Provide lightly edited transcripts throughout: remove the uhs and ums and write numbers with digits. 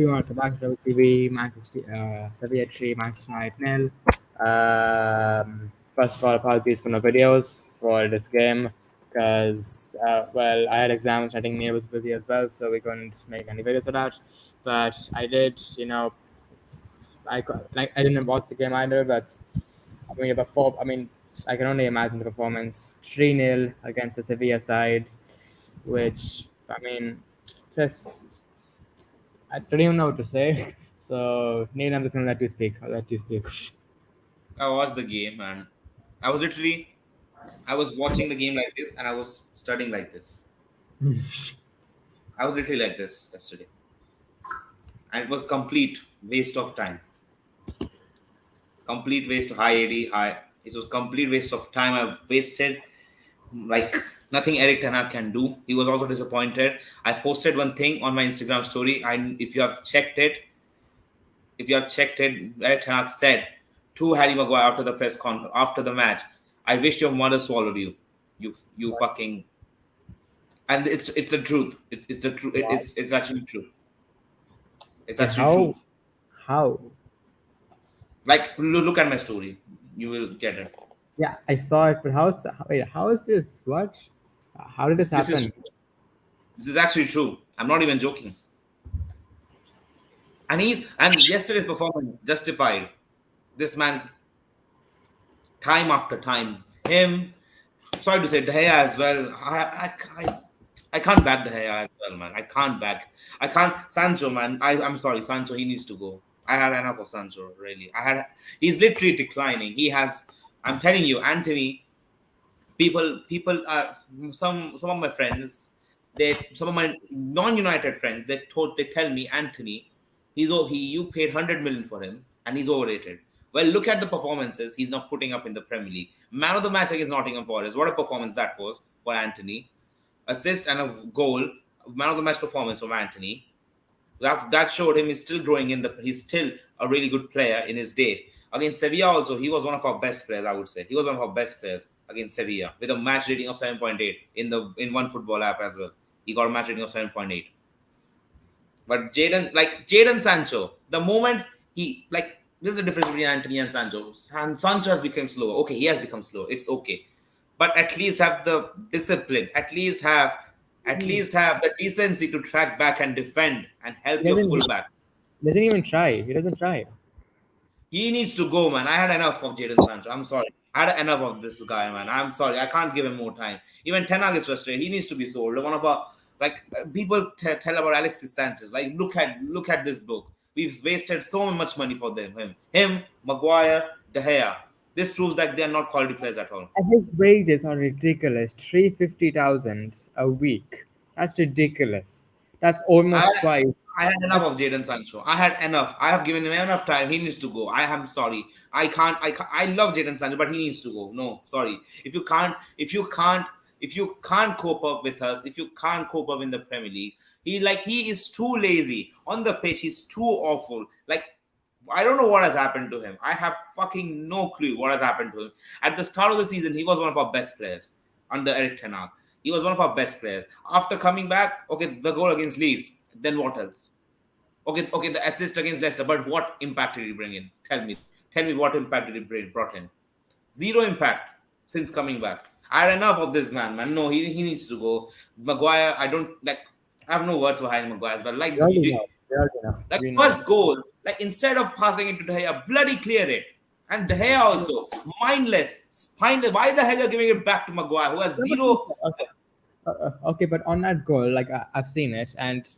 everyone, welcome back to TV, Sevilla 3, Manchester United nil. First of all, apologies for no videos for this game because, I had exams. I think Neil was busy as well, so we couldn't make any videos for that. But I did, I didn't watch the game either, but I can only imagine the performance 3-0 against the Sevilla side, which, just I don't even know what to say. So, Neil, I'm just gonna let you speak. I'll let you speak. I watched the game and I was watching the game like this and I was studying like this. I was literally like this yesterday. And it was complete waste of time. Complete waste of high AD, high. It was complete waste of time. I wasted like nothing Eric Ten Hag can do. He was also disappointed. I posted one thing on my Instagram story. If you have checked it, Eric Ten Hag said to Harry Maguire after the after the match, "I wish your mother swallowed you. You fucking." And it's the truth. It's the truth. Wow. It's actually true. It's Okay, actually true. how? Like look at my story, you will get it. Yeah, I saw it, but wait, how is this? What? How did this This is happen? this is actually true. I'm not even joking. And yesterday's performance justified this man time after time. Him, sorry to say, De Gea as well. I can't back De Gea as well, man. I can't back. I can't. Sancho, man. I'm sorry, Sancho. He needs to go. I had enough of Sancho. Really, I had. He's literally declining. He has. I'm telling you, Anthony. People are some of my friends. Some of my non-United friends. They tell me Anthony. You paid 100 million for him and he's overrated. Well, look at the performances he's not putting up in the Premier League. Man of the match against Nottingham Forest. What a performance that was for Anthony. Assist and a goal. Man of the match performance from Anthony. That showed him he's still growing he's still a really good player in his day. Against Sevilla also, he was one of our best players, I would say. He was one of our best players against Sevilla with a match rating of 7.8 in one football app as well. He got a match rating of 7.8. But Jaden Sancho, the moment there's a difference between Anthony and Sancho. Sancho has become slow. Okay, he has become slow. It's okay, but at least have the discipline. At least have the decency to track back and defend and help He your doesn't, fullback. doesn't even try. He doesn't try. He needs to go, man. I had enough of Jaden Sancho. I'm sorry. I had enough of this guy, man. I'm sorry. I can't give him more time. Even Ten Hag is frustrated. He needs to be sold. One of our people tell about Alexis Sanchez. Like look at this book. We've wasted so much money for him, Maguire, De Gea. This proves that they are not quality players at all. And his wages are ridiculous. 350,000 a week. That's ridiculous. That's I almost twice. I had enough That's of Jaden Sancho. I had enough. I have given him enough time. He needs to go. I am sorry. I love Jaden Sancho, but he needs to go. No, sorry. If you can't cope up with us, if you can't cope up in the Premier League, he is too lazy on the pitch. He's too awful. Like I don't know what has happened to him. I have fucking no clue what has happened to him. At the start of the season, he was one of our best players under Eric Ten Hag. He was one of our best players. After coming back, okay, the goal against Leeds. Then what else? Okay, the assist against Leicester. But what impact did he bring in? Tell me what impact did he brought in? Zero impact since coming back. I had enough of this man. No, he needs to go. Maguire, I don't like. I have no words for Harry Maguire as well. Like we you already did, know. We already know. like We know. first goal, like instead of passing it to De Gea, bloody clear it. And De Gea also mindless. Why the hell you're giving it back to Maguire, who has No, but zero? okay. Okay, but on that goal, I've seen it, and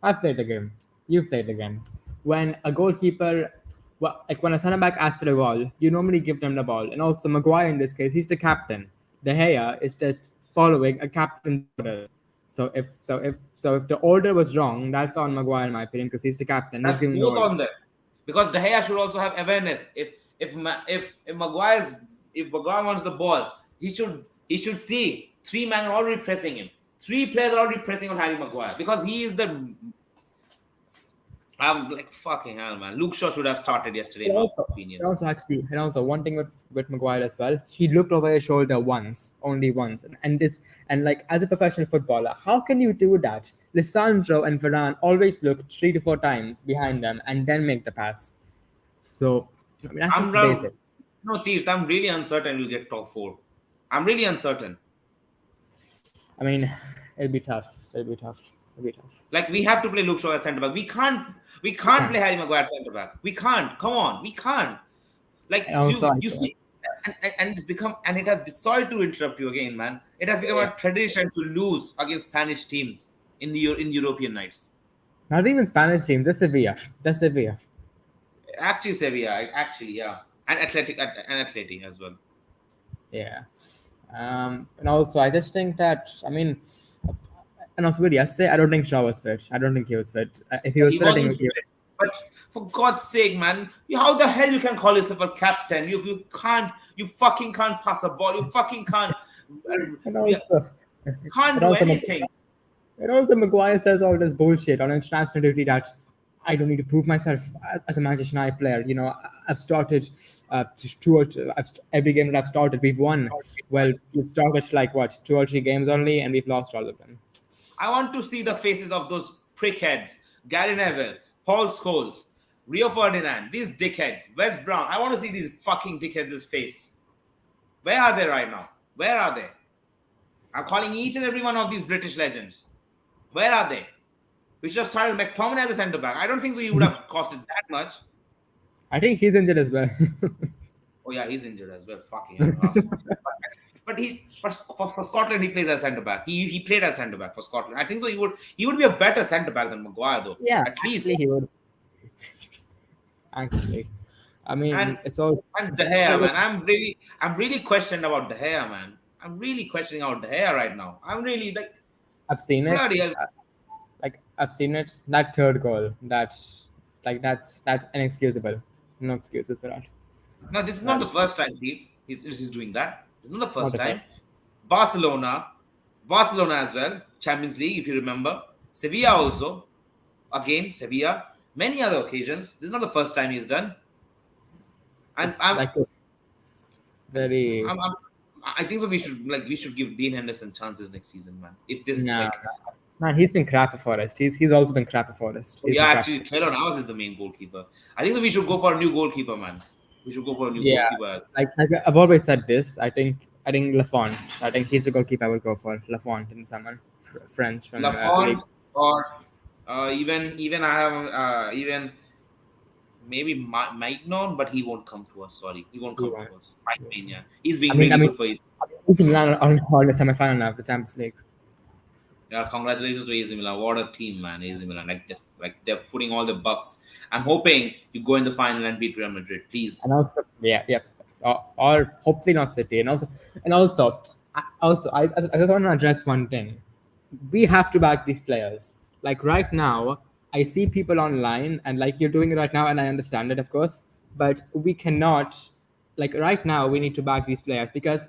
I've played the game. You've played the game. When a goalkeeper, when a centre back asks for the ball, you normally give them the ball. And also, Maguire in this case, he's the captain. De Gea is just following a captain's orders. So if the order was wrong, that's on Maguire in my opinion, because he's the captain. He's That's giving the both order. on them. Because De Gea should also have awareness. If Maguire wants the ball, he should see three men are already pressing him. Three players are already pressing on Harry Maguire because I'm like fucking hell, man. Luke Shaw should have started yesterday, And in my also, opinion. and also one thing with Maguire as well, he looked over his shoulder once, only once, and like as a professional footballer, how can you do that? Lisandro and Varane always look 3 to 4 times behind them and then make the pass. So I mean that's I'm just the basic. no thieves. I'm really uncertain we'll get top four. I'm really uncertain. I mean, it'll be tough. It'll be tough. It'll be tough. Like we have to play Luke Shaw at centre back. We We can't can. play Harry Maguire at centre back. We can't. Come on, we can't. Like And also, you see, and it's become, and it has been, sorry to interrupt you again, man. It has become yeah, a tradition to lose against Spanish teams in in European nights. not even Spanish teams, just Sevilla. Just Sevilla. Actually, Sevilla, actually, yeah, and Athletic as well. Yeah. And also, I just think that, I mean, and also with yesterday, I don't think Shaw was fit. I don't think he was fit. If he was He fit, I think wasn't he would. fit. But for God's sake, man, how the hell you can call yourself a captain? You can't. You fucking can't pass a ball. You fucking And you also, can't and do also, anything. and also, Maguire says all this bullshit on international duty that I don't need to prove myself as a Manchester United player. You know, I've started two or two, every game that I've started, we've won. Well, we've started like what 2 or 3 games only, and we've lost all of them. I want to see the faces of those prickheads: Gary Neville, Paul Scholes, Rio Ferdinand, these dickheads, Wes Brown. I want to see these fucking dickheads' face. Where are they right now? Where are they? I'm calling each and every one of these British legends. Where are they? We should have started McTominay as a centre back. I don't think so. He would have costed that much. I think he's injured as well. Oh yeah, he's injured as well. Fucking hell. Ugh. But for Scotland he plays as centre back. He played as centre back for Scotland. I think so. He would be a better centre back than Maguire though. Yeah, At actually, least. he would. Actually, I And mean, it's all and De Gea, man. I'm really questioned about De Gea, man. I'm really questioning about De Gea right now. I'm really like I've seen it. bloody hell. Like I've seen it. That third goal, that's inexcusable. No excuses for that. No, this is not the That's first time he's doing that. It's not the not first the first. time. Barcelona, Barcelona as well, Champions League, if you remember. Sevilla also, again, Sevilla. Many other occasions. This is not the first time he's done. And It's like a very I'm I think so. We should give Dean Henderson chances next season, man. If this nah, like, nah. Man, he's been crap at Forest. He's also been crap at Forest. oh He's yeah, been crap. actually, Taylor Navas is the main goalkeeper. I think that we should go for a new goalkeeper, man. We should go for a new Yeah, goalkeeper. like I've always said this. I think Lafont. I think he's the goalkeeper I would go for. Lafont and someone French from League. Lafont, or even I have even maybe Maignan, but he won't come to us. Sorry, he won't come Yeah. to us. My opinion. He's being I really mean, good for his. AC Milan are in the semi-final now of the Champions League. Yeah, congratulations to AC Milan. What a team, man! AC Milan, like they're putting all the bucks. I'm hoping you go in the final and beat Real Madrid, And please. also, yeah, or hopefully not City. And also, I just want to address one thing. We have to back these players. Like right now, I see people online, and like you're doing it right now, and I understand it, of course. But we cannot, like right now, we need to back these players because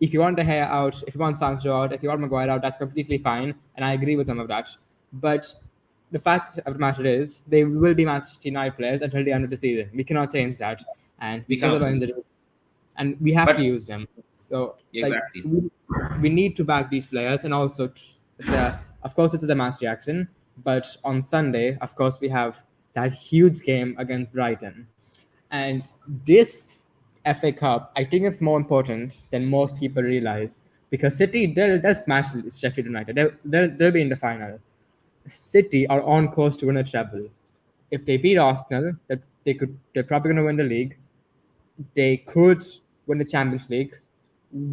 if you want De Gea out, if you want Sancho out, if you want Maguire out, that's completely fine, and I agree with some of that. But the fact of the matter is, they will be Manchester United players until the end of the season. We cannot change that, and We because of cannot our change, injuries, and we have to but use them. So, like, exactly. we need to back these players, and also, of course, this is a match reaction. But on Sunday, of course, we have that huge game against Brighton, and this FA Cup, I think it's more important than most people realize because City, they'll smash Sheffield United. They'll be in the final. City are on course to win a treble. If they beat Arsenal, they're probably going to win the league. They could win the Champions League.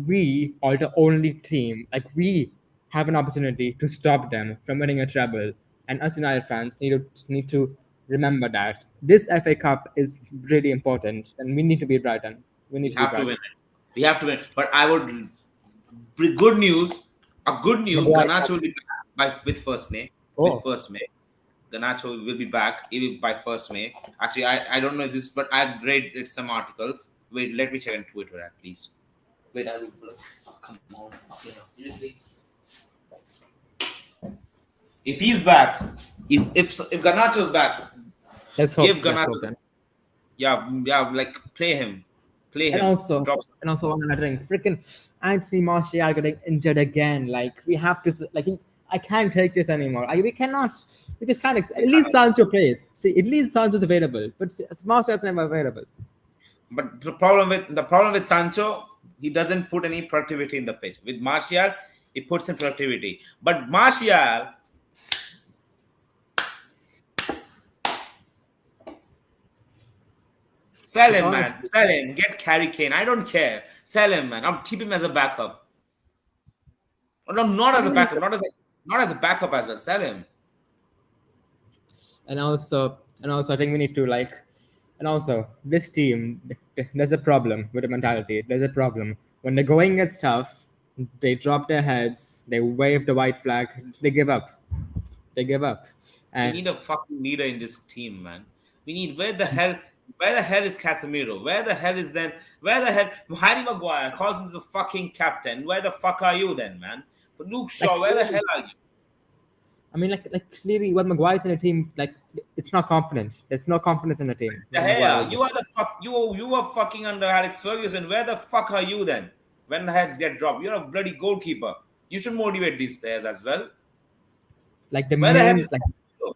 We are the only team, like we have an opportunity to stop them from winning a treble. And us United fans need to remember that this FA Cup is really important, and we need to beat Brighton. We need We to beat have to win Brighton. it. We have to win. But I would good news. A good news. Maguire, Garnacho will be back with first May. With oh, first May, Garnacho will be back even by first May. Actually, I don't know this, but I read some articles. Wait, let me check on Twitter at least. Wait, I will look. Oh, come on, seriously. If he's back, if Garnacho's back, Let's hope. Give Let's Garnacho, hope then. yeah, like play And him, also, drop. one other thing, freaking Anthony Martial getting injured again. Like we have to, I can't take this anymore. We cannot. We just can't. We At least can't. Sancho plays. See, at least Sancho's available, but Martial's never available. But the problem with Sancho, he doesn't put any productivity in the pitch. With Martial, he puts in productivity. But Martial, sell But him, man. honestly, Sell him. Get Harry Kane. I don't care. Sell him, man. I'll keep him as a backup. Or no, not I as a mean, backup. Not as a backup as well. Sell him. and also, I think we need to and also this team. There's a problem with the mentality. There's a problem when the going gets tough. They drop their heads. They wave the white flag. They give up. They give up, We and need a fucking leader in this team, man. We need where the hell is Casemiro? Where the hell is then where the hell Harry Maguire calls him the fucking captain? Where the fuck are you then, man? For Luke like Shaw, where the hell are you? I mean, clearly, when Maguire's in a team, it's not confident. There's no confidence in the team De when Maguire Gea, is you there. are the fuck you were fucking under Alex Ferguson. Where the fuck are you then? When the heads get dropped, you're a bloody goalkeeper. You should motivate these players as well. Like the Where the hell main is like Casemiro?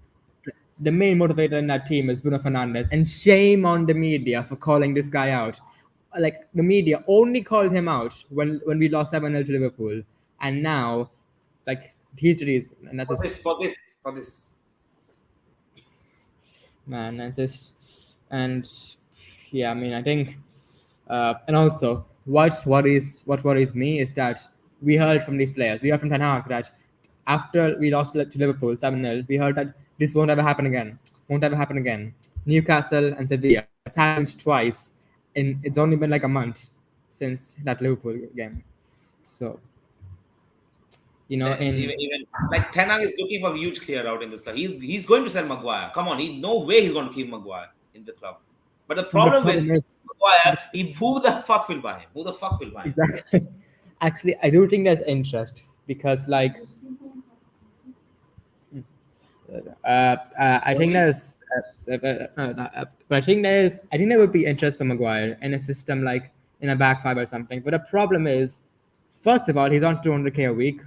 the main motivator in that team is Bruno Fernandes, and shame on the media for calling this guy out. Like the media only called him out when we lost 7-0 to Liverpool, and now, he's the reason, and that's For just this, for this, for this. man, that's just and yeah, I mean, I think, and also what worries me is that we heard from these players, we heard from Ten Hag that after we lost to Liverpool 7-0, we heard that this won't ever happen again, won't ever happen again. Newcastle and Sevilla, it's happened twice, and it's only been like a month since that Liverpool game. So in Even like Ten Hag is looking for a huge clear out in this club. He's going to sell Maguire. Come on, no way he's going to keep Maguire in the club. But the the problem with problem is Maguire, who the fuck will buy him? Who the fuck will buy him? exactly. Actually, I do think there's interest because I think Only but I think there would be interest for Maguire in a system like in a back five or something. But the problem is, first of all, he's on 200K a week,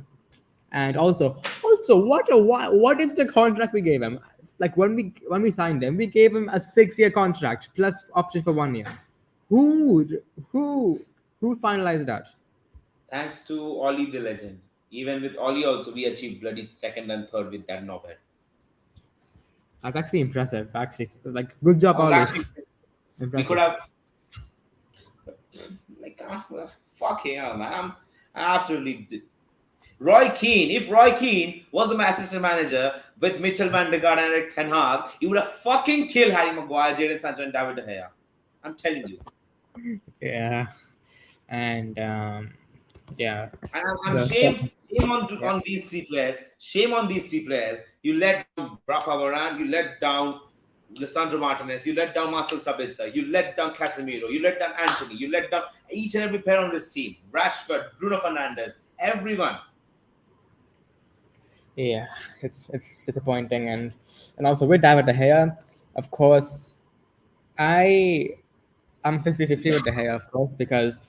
and also what is the contract we gave him? Like when we signed him, we gave him a 6-year contract plus option for 1 year. Who who who finalized that? thanks to Ollie the legend. Even with Ollie also, we achieved bloody second and third with that knobhead. That's actually impressive. Actually, good job, I was Ollie. actually we could Impressive. have well, fuck yeah, man. I absolutely did. Roy Keane, if Roy Keane was the assistant manager with Mitchell Van de Gaard and Eric Ten Hag, he would have fucking killed Harry Maguire, Jadon Sancho, and David De Gea. I'm telling you. Yeah, and yeah, And I'm the shame yeah. on these three players. Shame on these three players. You let down Rafa Varane, you let down Lisandro Martinez, you let down Marcel Sabitzer, you let down Casemiro, you let down Anthony, you let down each and every player on this team. Rashford, Bruno Fernandes, everyone. Yeah, it's disappointing, and also with David De Gea, of course, I I'm 50-50 with De Gea, of course, because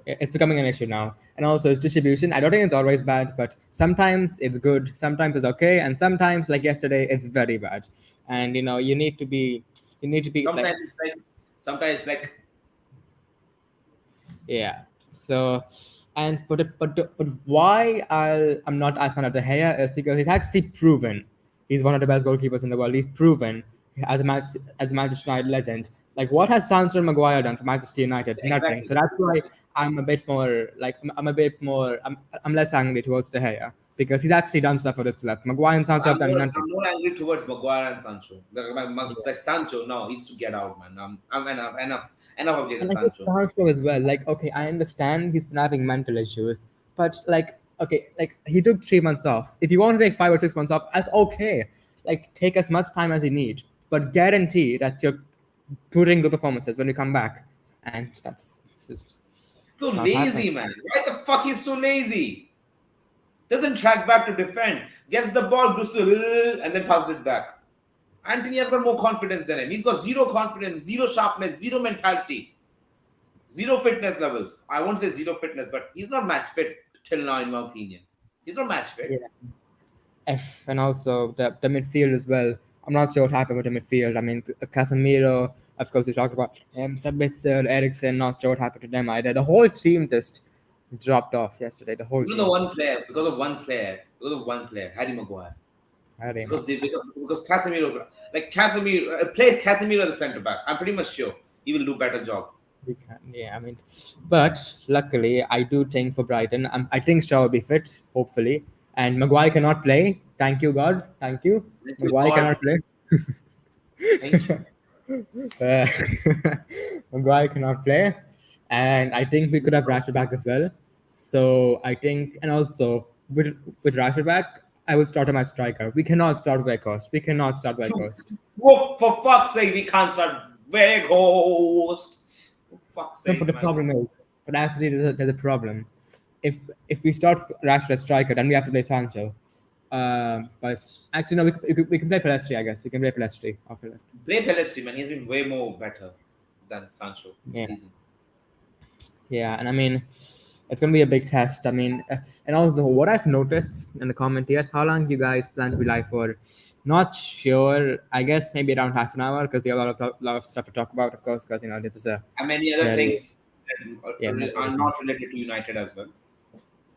it's becoming an issue now, and also its distribution. I don't think it's always bad, but sometimes it's good, sometimes it's okay, and sometimes, like yesterday, it's very bad. And you need to be like, Sometimes it's like yeah. So, and but why I'm not as fan of De Gea is because he's actually proven he's one of the best goalkeepers in the world. He's proven as a Manchester United legend. Like what has Sancho and Maguire done for Manchester United? Nothing. exactly. So that's why I'm a bit more like I'm a bit more I'm less angry towards De Gea because he's actually done stuff for this club. Maguire and Sancho have done nothing. I'm more angry towards Maguire and Sancho. Yeah. Like Sancho, no, he needs to get out, man. I'm enough of And Jadon like with Sancho. Sancho as well, like okay, I understand he's been having mental issues, but like okay, like he took 3 months off. If you want to take 5 or 6 months off, that's okay. Like take as much time as you need, but guarantee that you're putting good performances when you come back. And it's just So not happening. lazy, man. Why the fuck he's so lazy? Doesn't track back to defend. Gets the ball, goes to and then passes it back. Anthony has got more confidence than him. He's got zero confidence, zero sharpness, zero mentality, zero fitness levels. I won't say zero fitness, but he's not match fit till now, in my opinion. He's not match fit. Yeah. And also the midfield as well. I'm not sure what happened with the midfield. I mean, Casemiro, of course, we talked about him, Sabitzer, Ericsson. Not sure what happened to them either. The whole team just dropped off yesterday. The whole You know, the team. one player, because of one player, Harry Maguire. I don't know. Because Casemiro, like Casemiro, plays Casemiro as a centre back. I'm pretty much sure he will do better job. We can, yeah. I mean, but luckily, I do think for Brighton, I think Shaw will be fit, hopefully, and Maguire cannot play. Thank you, God. Thank you. Thank you, Maguire God. cannot play. Thank you. uh, Maguire cannot play, and I think we could have Rashford back as well. So I think, and also with Rashford back, I will start him as striker. We cannot start Weghorst. We cannot start Weghorst. Whoa, for fuck's sake, we can't start very ghost. For fuck's No, but sake, the man. problem is, but actually there's a problem. If we start Rashford as striker, then we have to play Sancho. But actually, no, we can play Pelestri. I guess we can play Pelestri after that. Play Pelestri, man. He's been way more better than Sancho this Yeah. season. Yeah, and I mean, it's gonna be a big test. I mean, and also what I've noticed in the comment here, how long you guys plan to be live for? Not sure. I guess maybe around half an hour because we have lot of stuff to talk about, of course. Because this is a And many other very things that yeah are very not related to United as well.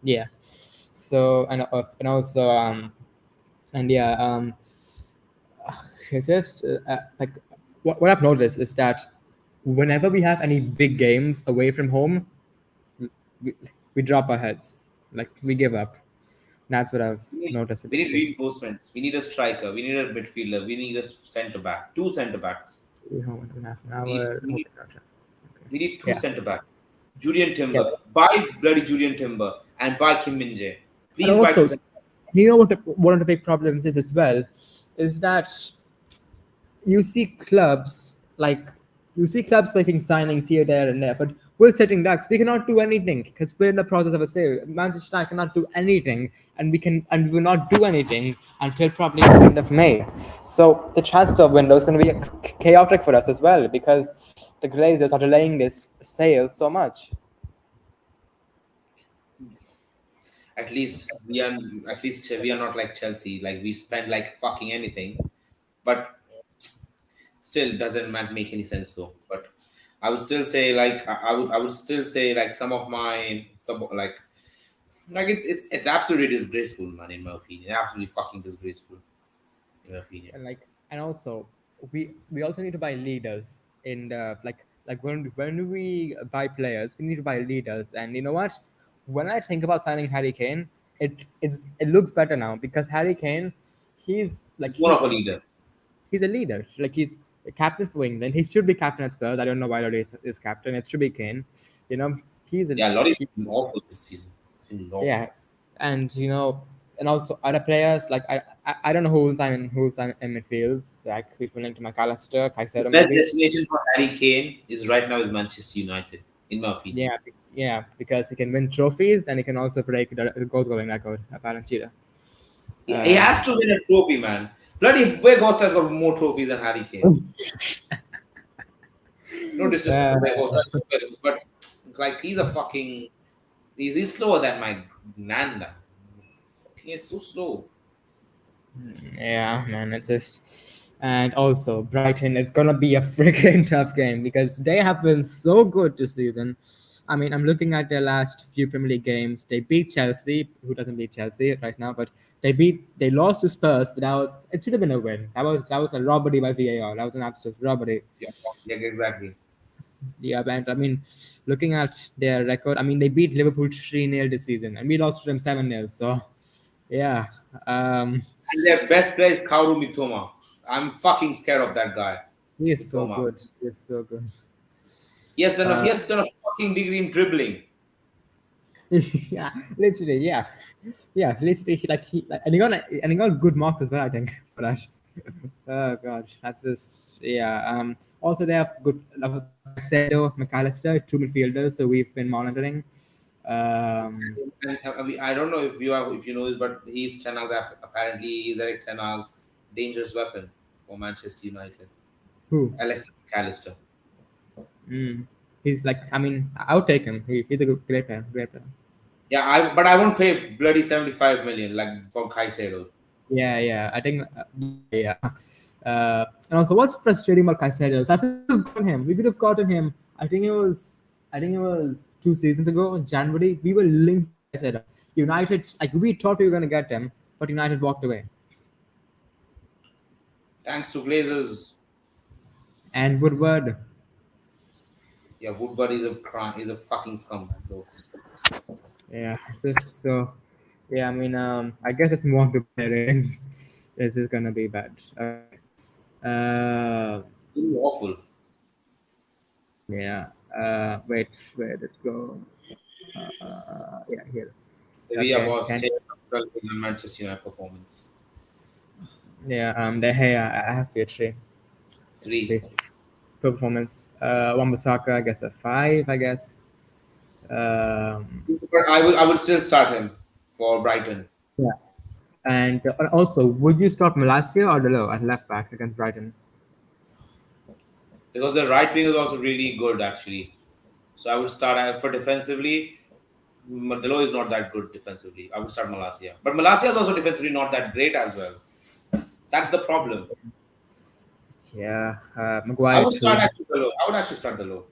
yeah. So and also and yeah it's just like what I've noticed is that whenever we have any big games away from home, we, we drop our heads, like we give up. That's what I've We need, noticed with we this need team. reinforcements. We need a striker. We need a midfielder. We need a centre back. Two centre backs. Home in half an We need, hour. we need, Okay, gotcha. Okay. we need two Yeah. centre backs. Julian Yeah. Timber. Buy bloody Julian Timber and buy Kim Min Jae. And Please buy two also, centre what one of the big problems is as well, is that you see clubs like making signings here, there, and there, but we're sitting ducks. We cannot do anything because we're in the process of a sale. Manchester United cannot do anything, and we will not do anything until probably the end of May. So the transfer window is going to be chaotic for us as well because the Glazers are delaying this sale so much. we are not like Chelsea. Like we spend like fucking anything, but still doesn't make any sense though. But I would still say like I would still say like some of my like it's absolutely disgraceful, man. In my opinion, absolutely fucking disgraceful. In my opinion, And also we also need to buy leaders in the like when we buy players, we need to buy leaders. And you know what? When I think about signing Harry Kane, it looks better now because Harry Kane, he's like it's more of a leader. he's a leader. Like he's a captain for England. He should be captain at Spurs. I don't know why Lodi is captain. It should be Kane. You know, he's a Yeah, Lottie been awful this season. It's been awful. yeah, and and also other players like I don't know who's on in midfields. Like we've been linked to McAllister, The Caicedo best maybe. destination for Harry Kane is right now is Manchester United, in my opinion. Yeah, because he can win trophies and he can also break the goal scoring record apparently. He has to win a trophy, man. Bloody Weghorst has got more trophies than Harry Kane. No disrespect Uh, to Weghorst, but like he's slower than my Nanda. Fucking is so slow. Yeah, man, it's just and also Brighton is gonna be a freaking tough game because they have been so good this season. I mean, I'm looking at their last few Premier League games. They beat Chelsea, who doesn't beat Chelsea right now, but they lost to Spurs, but it should have been a win. That was a robbery by VAR. That was an absolute robbery. Yeah, yeah, exactly. Yeah, and I mean, looking at their record, I mean, they beat Liverpool 3-0 this season, and we lost to them 7-0. So, yeah, And their best player is Kaoru Mitoma. I'm fucking scared of that guy, he is so Mitoma. good. He is so good. He has done a fucking degree in dribbling. Yeah, literally, yeah, literally, and he got good marks as well. I think for that. Oh god, that's just yeah. Also they have good Caicedo, McAllister, two midfielders. So we've been monitoring. Um, I don't know if you know this, but he's Ten Hag's apparently he's Eric Ten Hag's dangerous weapon. for Manchester United. Who? Alexis McAllister. Mm. He's like, I mean, I would take him. He's a good, great player, great player. Yeah, but I won't pay bloody 75 million like for Caicedo. Yeah, yeah. I think, yeah, yeah. And also, what's frustrating about Caicedo is I think we could have gotten him. We could have gotten him. I think it was 2 seasons ago, in January. We were linked to Caicedo. United, like we thought we were gonna get him, but United walked away. Thanks to Glazers. And Woodward, Yeah, Woodward is a crime. He's a fucking scumbag though. yeah. So, yeah. I mean, I guess let's move on to player ratings. This is gonna be bad. Okay. Uh, Really awful. yeah. Wait, where did it go? Yeah, here. Sevilla Okay, was can changed after the Manchester United performance. yeah. The hey, I has to be a three. Three. Three performance. Wan-Bissaka, I guess a five. I guess. But I would still start him for Brighton Yeah. And also, would you start Malacia or Delo at left back against Brighton? because the right wing is also really good actually. So I would start for defensively. Modelo is not that good defensively. I would start Malasia, but Malasia is also defensively not that great as well. That's the problem. Yeah. I Maguire would start two. actually Delo. I would actually start Delo.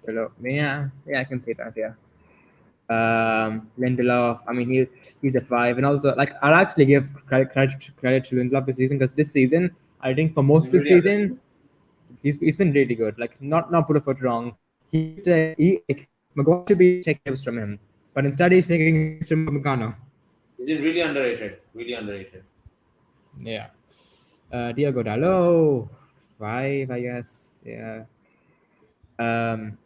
Delo. Yeah. Yeah, I can see that. Yeah. Lindelof. I mean, he's a five, and also like I'll actually give credit to Lindelof this season because this season I think for This most is of the really under. season he's been really good. Like not put a foot wrong. He like Maguire should be taking tips from him, but instead he's taking tips from Upamecano. Is it really underrated? Really underrated. Yeah. Diego Dallo, five, I guess. Yeah. Um,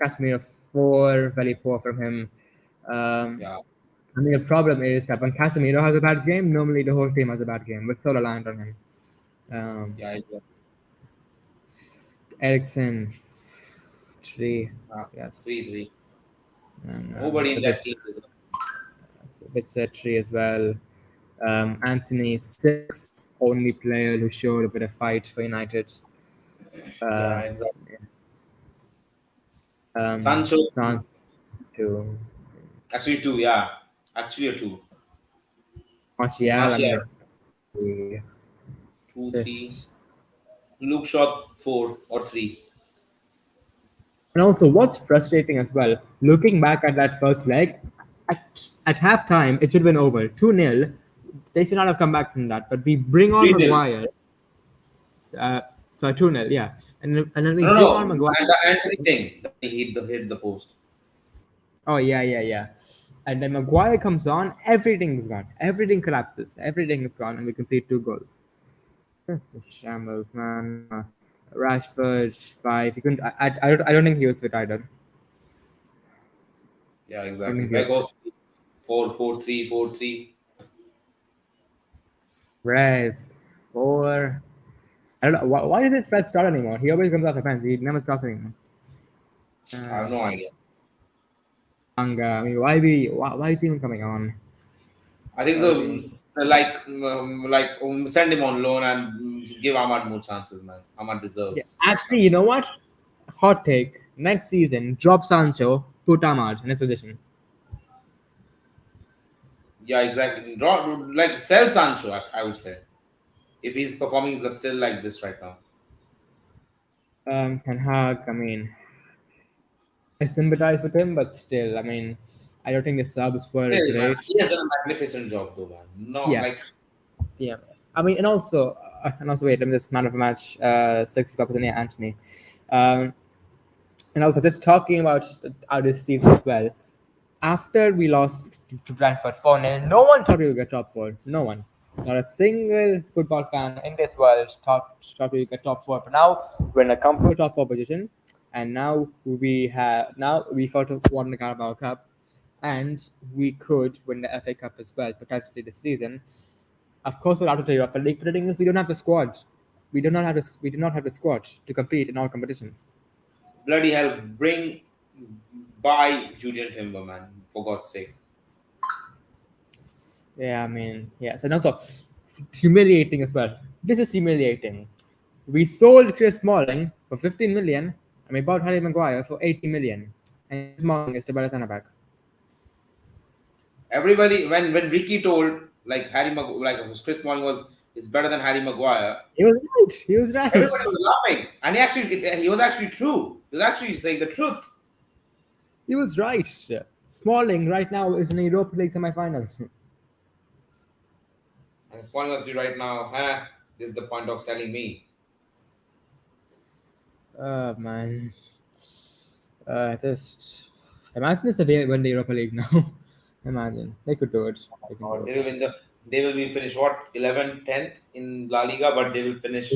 Casemiro, four, very poor from him. Um, Yeah, I mean, the problem is that when Casemiro has a bad game, normally the whole team has a bad game. We're so reliant on him. Um, yeah, yeah. Ericsson, three, yes. 3-3. And Nobody in that team. it's a three as well. Anthony, six, only player who showed a bit of fight for United. Yeah, Uh, exactly. Sancho, Son, two. actually two. Yeah, actually a two. Martial, I Martial, mean, the 2-3. best. Luke Shaw 4 or 3. And also, what's frustrating as well, looking back at that first leg, at halftime, it should have been over. 2-0. They should not have come back from that. But we bring on 3-0. Maguire. Uh, sorry, 2-0, yeah. And then we No, bring no, on no. Maguire. And the Anthony thing that he hit the post. Oh, yeah, yeah, yeah. And then Maguire comes on, everything's gone. Everything collapses. Everything is gone, and we can see two goals. Just a shambles, man. Rashford, five. He couldn't. I don't think he was fit either. Yeah, I don't exactly. think he was. Begos 4-4-3-4-3. Reds, four. I don't know. Why doesn't Fred start anymore? He always comes off the bench. He never starts anymore. I have no idea. Manga. I mean, why is he even coming on? I think so. Early. Send him on loan and give Ahmad more chances, man. Ahmad Yeah. deserves more Actually, chances. you know what? Hot take. Next season, drop Sancho, put Ahmad in his position. Yeah, exactly. Like sell Sancho, I would say, if he's performing still like this right now. Ten Hag. I mean, I sympathize with him, but still, I mean, I don't think the subs were Still, man, great. he has done a magnificent job, though, man. No, Yeah, like yeah. I mean, and also, wait. Let me just man of the match. 65% yeah, Anthony. Um, and also just talking about this season as well. After we lost to Brentford 4-0, no one thought we would get top four. No one. Not a single football fan in this world thought we would get top four. But now we're in a comfortable top four position, and now we fought to won the Carabao Cup, and we could win the FA Cup as well potentially this season. Of course, we're out of the Europa League, but the thing is, we don't have the squad. We do not have the squad to compete in all competitions. bloody hell, bring by Julian Timber, man. For God's sake. Yeah, I mean, yes, and also humiliating as well. This is humiliating. We sold Chris Smalling for 15 million, and we bought Harry Maguire for 80 million. And Chris Smalling is the better centre back. Everybody, when Ricky told like Chris Smalling was is better than Harry Maguire, He was right. He was right. everybody was laughing, and he was actually true. He was actually saying the truth. He was right. Smalling right now is in the Europa League semi-finals. And Smalling was right now, huh? This is the point of selling me. Oh man. Just imagine if they win the Europa League now. Imagine they could do it. They can Or do it. they will be finished what 11th, 10th in La Liga, but they will finish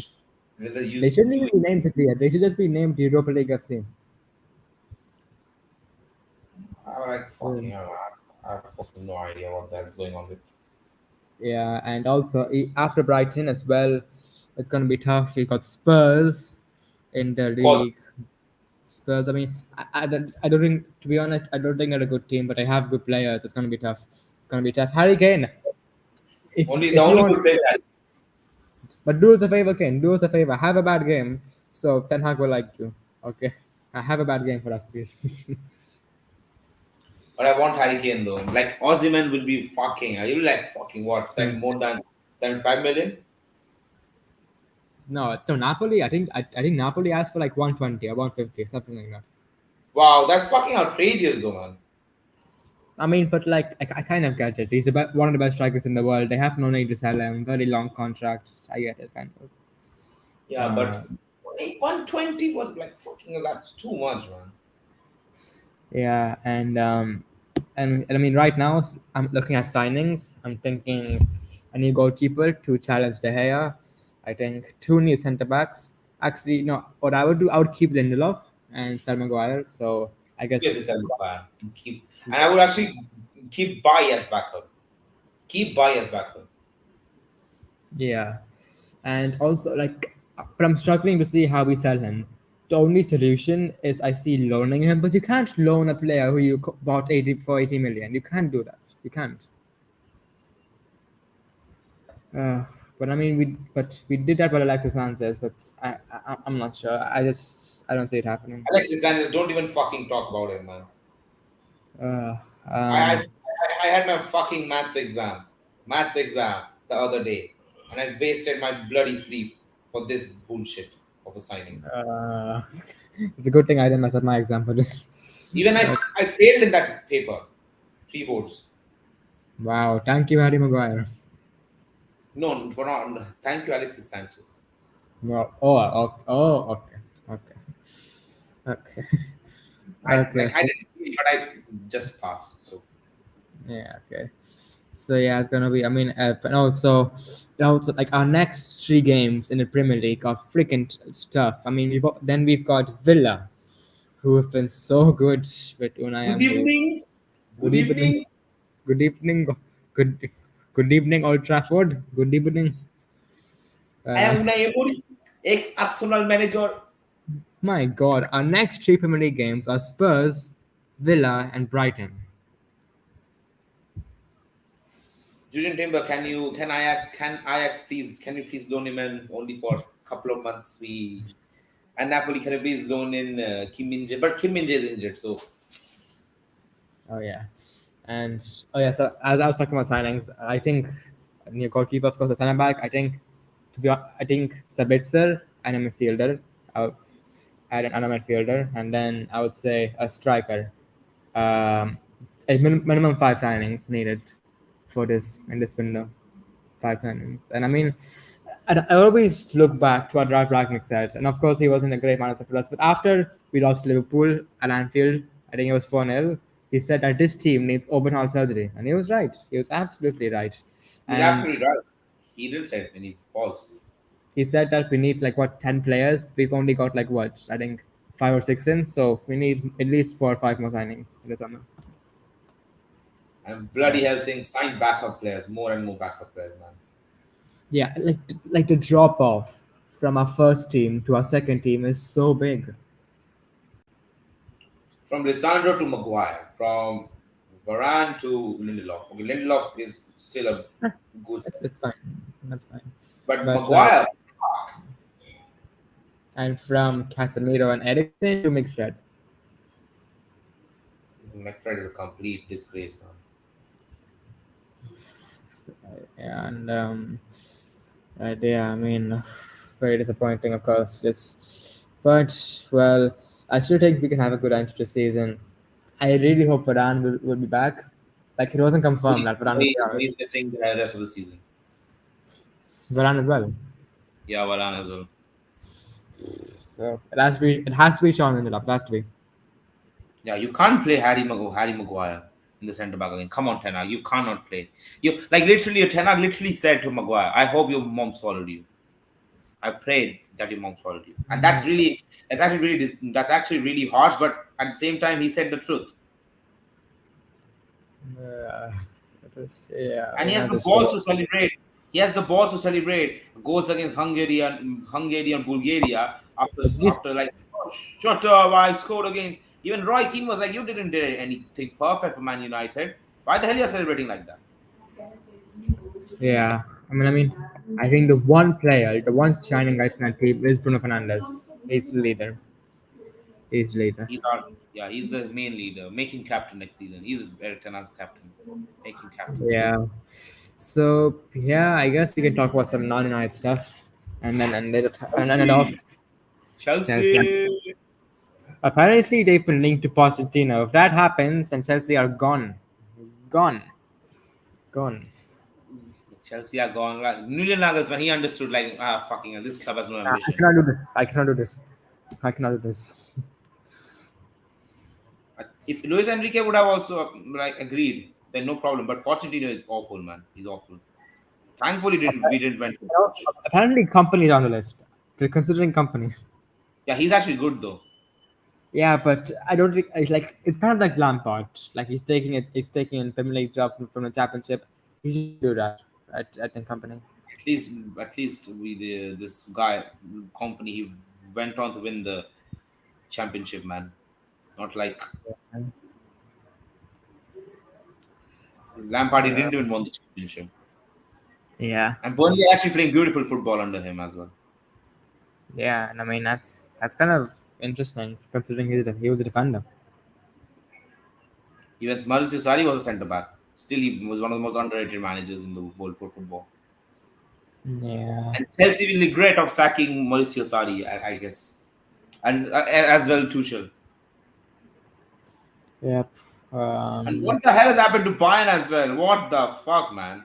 with the They use. shouldn't even be named City yet. They should just be named Europa League FC. I like So, fucking. I have fucking no idea what that's going on with. yeah, and also after Brighton as well, it's gonna be tough. We got Spurs in the Squad. league. Spurs. I mean, I don't think, to be honest, I don't think they're a good team, but I have good players. It's gonna be tough. It's gonna be tough. Harry Kane, Only the if you only want, good player. but do us a favor, Kane. Do us a favor. Have a bad game, so Ten Hag will like you. Okay, have a bad game for us, please. But I want Harry Kane though. Like Ozyman will be fucking. He will like fucking what? Hmm. Send more than 75 million. No, Napoli. I think Napoli asked for like 120 or 150, something like that. Wow, that's fucking outrageous though, man. I mean, but like I kind of get it. He's about one of the best strikers in the world. They have no need to sell him. Very long contract. I get it, kind of. Yeah, Uh, but 120 was like fucking. That's too much, man. yeah, and I mean, right now I'm looking at signings. I'm thinking a new goalkeeper to challenge De Gea. I think two new centre backs. Actually, no. What I would do, I would keep Lindelof and Sal Maguire. So I Yes, guess, it's a fan. And I would actually keep buy as backup. Keep buy as backup. yeah. And also, like, but I'm struggling to see how we sell him. The only solution is I see loaning him, but you can't loan a player who you bought 80 for 80 million. You can't do that. You can't. Uh, but I mean, we did that with Alexis Sanchez, but I'm not sure. I don't see it happening. Alexis Sanchez, don't even fucking talk about him, man. Uh, I, I, um, I had my fucking maths exam the other day, and I wasted my bloody sleep for this bullshit of a signing. uh, it's a good thing I didn't mess up my exam for this. Even Okay. I failed in that paper, three boards. Wow, thank you, Harry Maguire. No, for not. Thank you, Alexis Sanchez. Well, okay, okay, okay, okay. I So didn't, fail, but I just passed. So yeah, okay. So yeah, it's gonna be. I mean, and also like our next three games in the Premier League are freaking tough. I mean, then we've got Villa, who have been so good with Unai good Emery. evening, Good good evening, evening. good evening, good good evening, Old Trafford. Good evening. I Uh, am Unai Emery, ex-Arsenal manager. my God, our next three Premier League games are Spurs, Villa, and Brighton. Julian Timber, can Ajax please loan him in only for a couple of months? We and Napoli, can you please loan in Kim Min Jae? But Kim Min Jae is injured, so Oh yeah, and oh yeah. So as I was talking about signings, I think near goalkeeper, of course, the centre back. I think Sabitzer and a midfielder. I would add another midfielder, and then I would say a striker. A minimum five signings needed for this in this window. Five signings, and I mean, I always look back to what Ralph Ragnick said, and of course he wasn't a great manager for us. But after we lost Liverpool at Anfield, I think it was 4-0. He said that this team needs open heart surgery, and he was right. He was absolutely right. he's And absolutely right. He didn't say any false. he said that we need like what 10 players. We've only got like what I think five or six in, so we need at least 4 or 5 more signings in the summer. And Yeah, bloody hell saying sign backup players, more and more backup players, man. yeah, like the drop off from our first team to our second team is so big. From Lisandro to Maguire, from Varane to Lindelof. Okay, Lindelof is still a good. It's fine. That's fine. But But Maguire, and from Casemiro and Eriksen to McFred. McFred is a complete disgrace now. And yeah, I mean, very disappointing, of course. Just, but well, I still think we can have a good end to the season. I really hope Varane will be back. Like it wasn't confirmed that Varane will be out. He's missing the rest of the season. Varane as well. Yeah, Varane as well. So it has to be Sean in the up. It has to be. Yeah, you can't play Harry Maguire in the centre back again. Come on, Ten Hag, you cannot play. You like literally, Ten Hag literally said to Maguire, "I hope your mom swallowed you. I prayed that your mom swallowed you." And that's actually really harsh. But at the same time, he said the truth, Uh, yeah, I and he mean, has that the is true. balls to celebrate. He has the balls to celebrate goals against Hungary and Bulgaria It after just like, "Oh, shut up! I scored against." Even Roy Keane was like, "You didn't do anything perfect for Man United. Why the hell you are celebrating like that?" yeah. I think the one player, the one shining light in that team is Bruno Fernandes. He's the leader. He's the leader. He's the main leader, making captain next season. He's Eric Ten Hag's captain, making captain. Yeah. So yeah, I guess we can talk about some non-United stuff, and later and then off. Chelsea. Chelsea. Apparently, they've been linked to Pochettino. If that happens, then Chelsea are gone, gone, gone. Chelsea are gone. Like Julian Nagelsmann, he understood like fucking hell, this club has no I ambition. cannot do this. I cannot do this. I cannot do this. If Luis Enrique would have also like agreed, then no problem. But Pochettino is awful, man. He's awful. Thankfully, we didn't went to coach. Apparently, company is on the list. They're considering company. Yeah, he's actually good though. Yeah, but I don't think it's kind of like Lampard. Like he's taking a Premier League job from the Championship. He should do that at the company. At least, this guy company he went on to win the championship, man. Not like Lampard, he Uh, didn't even win the championship. yeah, And Burnley are actually playing beautiful football under him as well. yeah, and I mean that's kind of interesting considering he was a defender. Even Mauricio Sarri was a centre back. Still, he was one of the most underrated managers in the world for football. Yeah, And Chelsea will regret of sacking Mauricio Sarri, I guess, and as well Tuchel. yep. And what the hell has happened to Bayern as well? What the fuck, man?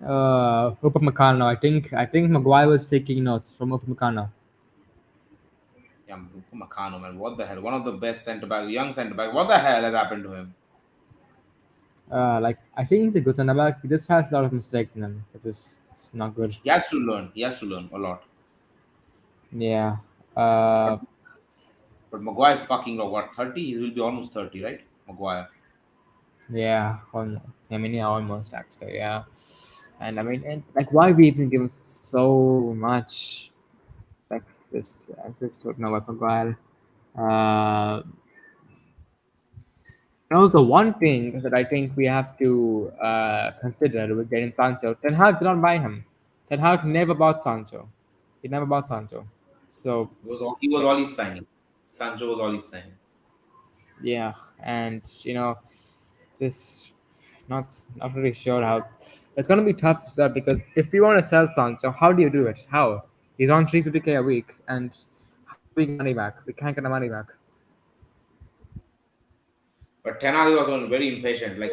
Upamecano. I think Maguire was taking notes from Upamecano. Yeah, Makano, man. What the hell? One of the best centre back, young centre back. What the hell has happened to him? Like I think he's a good center back. He just has a lot of mistakes in him. It's not good. He has to learn. He has to learn a lot. Yeah. But Uh, but Maguire is fucking what 30? He will be almost 30, right? Maguire. yeah. Yeah, almost actually. Yeah. And like, why we even give him so much? I just don't know about Maguire. Uh, and also one thing that I think we have to consider with getting Sancho, Ten Hag did not buy him. Ten Hag never bought Sancho. He never bought Sancho. So He was all he's signing. Sancho was all he's signing. yeah, and this not really sure how it's gonna be tough to sell because if we want to sell Sancho, how do you do it? How? He's on 350K a week, and how do we get money back? We can't get the money back. But Ten Hag was also very impatient. Like,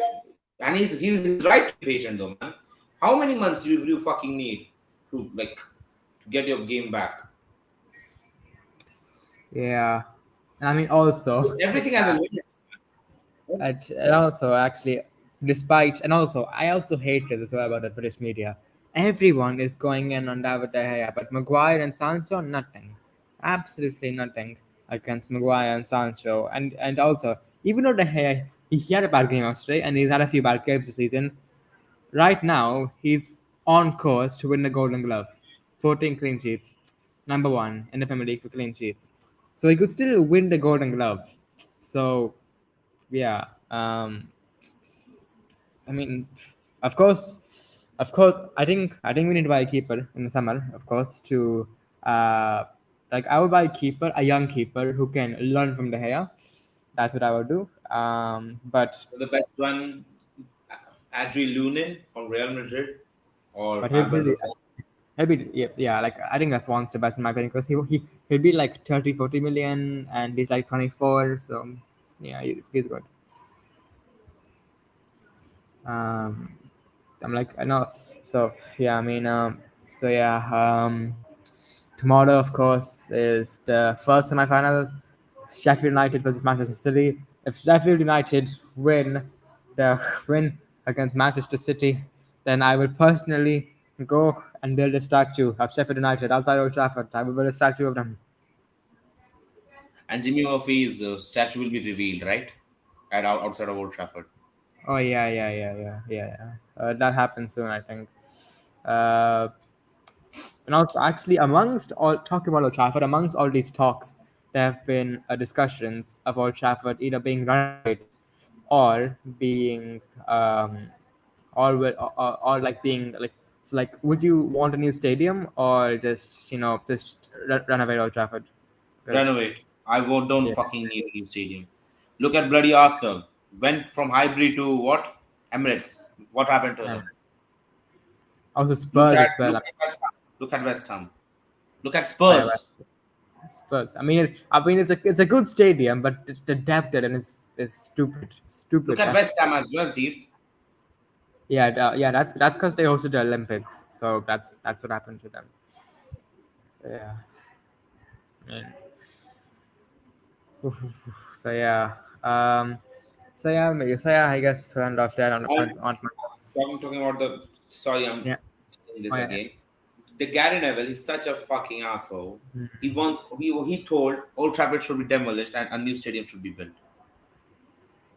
and he's right to be patient though, man. How many months do you fucking need to get your game back? Yeah, and also, Everything has a limit. and also actually, despite and also I also hate this as well about the British media. Everyone is going in on David De Gea, but Maguire and Sancho, nothing, absolutely nothing against Maguire and Sancho, and also even though De Gea he had a bad game yesterday and he's had a few bad games this season, right now he's on course to win the Golden Glove, 14 clean sheets, number one in the Premier League for clean sheets, so he could still win the Golden Glove. So yeah, I mean, of course, Of course, I think we need to buy a keeper in the summer. Of course, to uh, like I would buy a keeper, a young keeper who can learn from the hair. That's what I would do. So the best one, Adri Lunin from Real Madrid or But Albert Lafont. he'll be yeah, yeah, like I think Afonso the best in my opinion because he'll be like 30, 40 million and he's like 24. So yeah, he's good. Um, I'm like I know. So yeah, I mean, so yeah, tomorrow of course is the first semi-final, Sheffield United versus Manchester City. If Sheffield United the win against Manchester City, then I will personally go and build a statue of Sheffield United outside Old Trafford. I will build a statue of them. And Jimmy Murphy's statue will be revealed, right? Outside of Old Trafford. Oh yeah. That happens soon, I think. Uh, And also, actually, amongst all talking about Old Trafford, amongst all these talks, there have been discussions of Old Trafford either being renovated or being or like being like so. Like, would you want a new stadium or just just renovate Old Trafford? Because Renovate. Don't yeah, fucking need a new stadium. Look at bloody Arsenal. Went from Highbury to what? Emirates. What happened to yeah. them? Also Spurs as well. Look at West Ham. Look at West Ham. Look at I mean, Spurs. Spurs. I mean, it's a good stadium, but the depth in it is stupid, Look stupid. at West Ham as well, Teeth. Yeah, yeah, that's because they hosted the Olympics, so that's what happened to them. Yeah, man. So yeah, I guess to end off there And on my talking about the sorry, I'm yeah, saying oh this yeah. again. The Gary Neville is such a fucking asshole. Mhm. He told Old Trafford should be demolished and a new stadium should be built.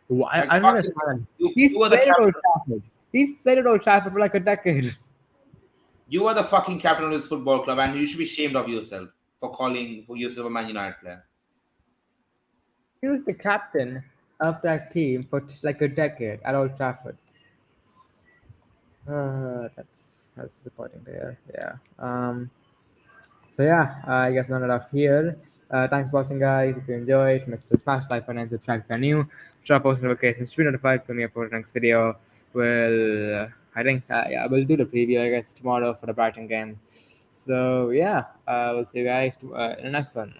Like I don't fucking understand. He's you were the played at Old captain. Trafford. He's played at Old Trafford for like a decade. You are the fucking captain of this football club, and you should be ashamed of yourself for calling for yourself a Man United player. He was the captain of that team for like a decade at Old Trafford. That's disappointing there. Yeah. So yeah, I guess none enough here. Thanks for watching, guys. If you enjoyed, make sure to smash like button and subscribe if you're new. Drop post notifications to be notified when we upload the next video. I think yeah, we'll do the preview I guess tomorrow for the Brighton game. So yeah, we'll see you guys in the next one.